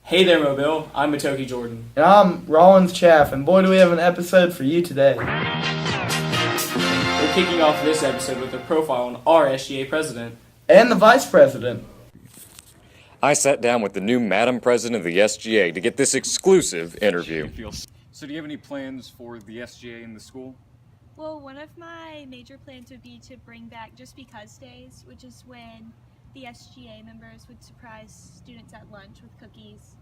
Hey there, Mobile. I'm Matoki Jordan. And I'm Rollins Chaff, and boy do we have an episode for you today. We're kicking off this episode with a profile on our SGA president. And the vice president. I sat down with the new Madam President of the SGA to get this exclusive interview. So do you have any plans for the SGA in the school? Well, one of my major plans would be to bring back Just Because Days, which is when the SGA members would surprise students at lunch with cookies.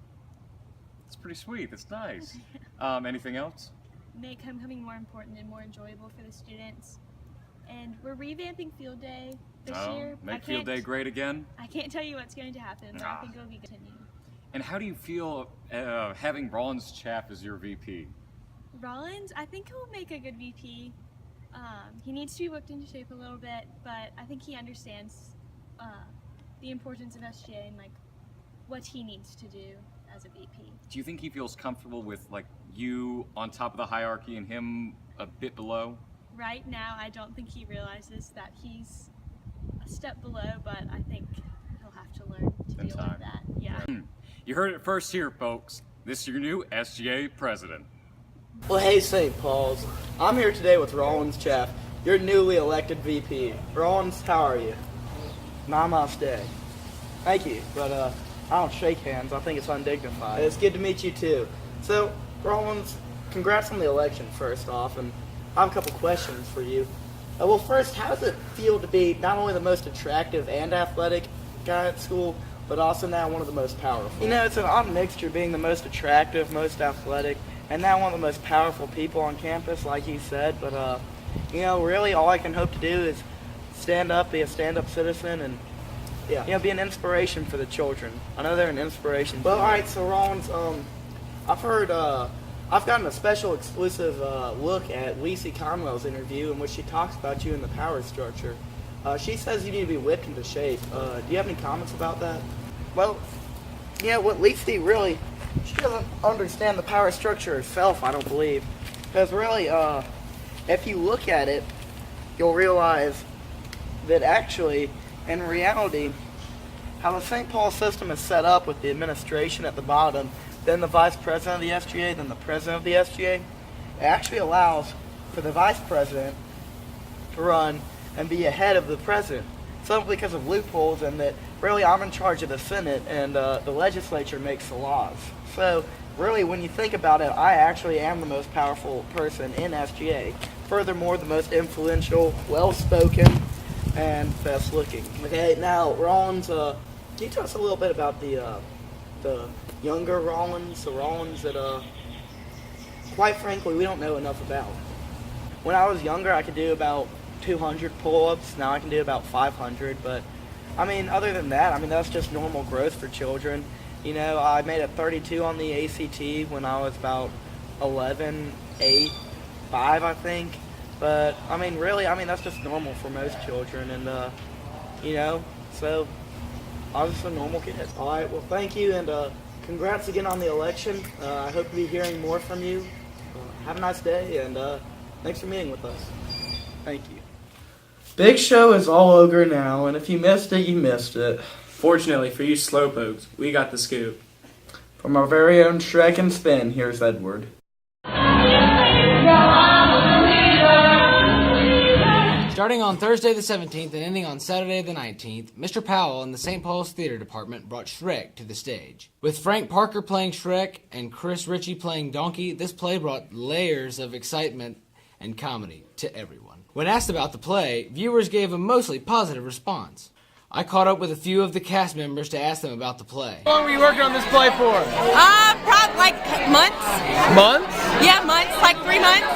That's pretty sweet. That's nice. Anything else? Make homecoming more important and more enjoyable for the students. And we're revamping Field Day this year. Make Field Day great again? I can't tell you what's going to happen, but I think it'll be continued. And how do you feel having Rollins Chaff as your VP? Rollins, I think he'll make a good VP. He needs to be whipped into shape a little bit, but I think he understands the importance of SGA and what he needs to do as a VP. Do you think he feels comfortable with you on top of the hierarchy and him a bit below? Right now, I don't think he realizes that he's a step below, but I think he'll have to learn to deal with that. Yeah. You heard it first here, folks. This is your new SGA president. Well, hey, St. Paul's. I'm here today with Rollins Chaff, your newly elected VP. Rollins, how are you? Namaste. Thank you, but I don't shake hands. I think it's undignified. It's good to meet you, too. So, Rollins, congrats on the election, first off, and I have a couple questions for you. Well, first, how does it feel to be not only the most attractive and athletic guy at school, but also now one of the most powerful? You know, it's an odd mixture being the most attractive, most athletic, and now one of the most powerful people on campus, like you said. But, really all I can hope to do is stand up, be a stand-up citizen, and be an inspiration for the children. I know they're an inspiration. Well, all right, so Rollins, I've heard, I've gotten a special exclusive look at Lacey Conwell's interview in which she talks about you in the power structure. She says you need to be whipped into shape. Do you have any comments about that? Well, what Lacey really, she doesn't understand the power structure herself, I don't believe. Because really, if you look at it, you'll realize that actually, in reality, how the St. Paul system is set up with the administration at the bottom, then the vice president of the SGA, then the president of the SGA, it actually allows for the vice president to run and be ahead of the president, simply because of loopholes, and that really I'm in charge of the Senate and the legislature makes the laws. So really, when you think about it, I actually am the most powerful person in SGA. Furthermore, the most influential, well-spoken, and best looking. Okay, now Rollins, can you tell us a little bit about the younger Rollins, the Rollins that quite frankly we don't know enough about? When I was younger, I could do about 200 pull-ups. Now I can do about 500, but other than that, that's just normal growth for children. I made a 32 on the ACT when I was about 11, 8, 5, I think. But, really, that's just normal for most children, and, so I was just a normal kid. All right, well, thank you, and congrats again on the election. I hope to be hearing more from you. Have a nice day, and thanks for meeting with us. Thank you. Big Show is all over now, and if you missed it, you missed it. Fortunately for you slowpokes, we got the scoop. From our very own Shrek and Spin, here's Edward. Starting on Thursday the 17th and ending on Saturday the 19th, Mr. Powell and the St. Paul's Theater Department brought Shrek to the stage. With Frank Parker playing Shrek and Chris Ritchie playing Donkey, this play brought layers of excitement and comedy to everyone. When asked about the play, viewers gave a mostly positive response. I caught up with a few of the cast members to ask them about the play. How long were you working on this play for? Probably months. Months? Yeah, months, 3 months.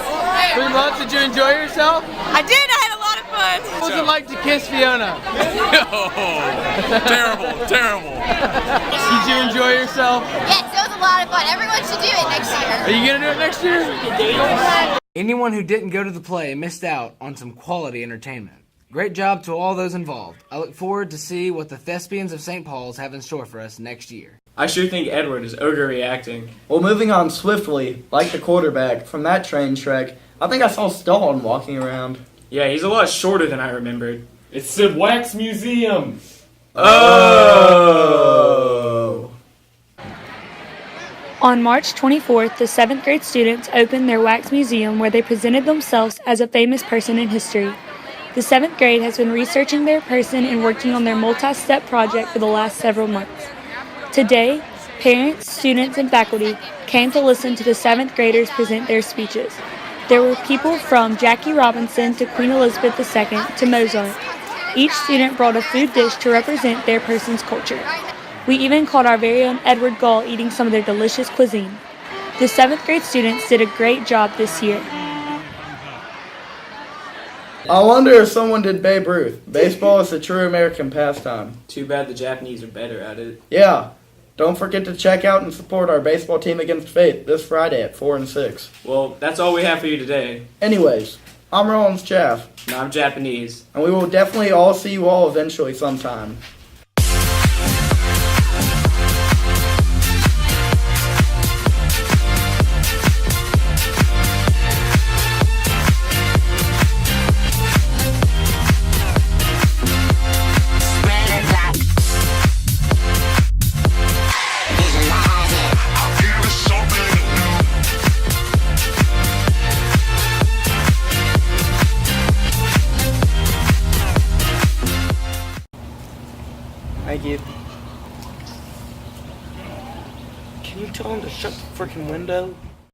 3 months? Did you enjoy yourself? I did, I had a lot of fun. What was it like to kiss Fiona? Terrible. Did you enjoy yourself? Yes, it was a lot of fun. Everyone should do it next year. Are you going to do it next year? Anyone who didn't go to the play missed out on some quality entertainment. Great job to all those involved. I look forward to see what the Thespians of St. Paul's have in store for us next year. I sure think Edward is overreacting. Well, moving on swiftly, like the quarterback from that train Shrek, I think I saw Stallone walking around. Yeah, he's a lot shorter than I remembered. It's the Wax Museum. Oh! On March 24th, the 7th grade students opened their wax museum where they presented themselves as a famous person in history. The 7th grade has been researching their person and working on their multi-step project for the last several months. Today, parents, students, and faculty came to listen to the 7th graders present their speeches. There were people from Jackie Robinson to Queen Elizabeth II to Mozart. Each student brought a food dish to represent their person's culture. We even caught our very own Edward Gull eating some of their delicious cuisine. The 7th grade students did a great job this year. I wonder if someone did Babe Ruth. Baseball is a true American pastime. Too bad the Japanese are better at it. Yeah. Don't forget to check out and support our baseball team against Faith this Friday at 4 and 6. Well, that's all we have for you today. Anyways, I'm Rollins Chaff, And I'm Japanese. and we will definitely all see you all eventually sometime. Thank you. Can you tell him to shut the freaking window?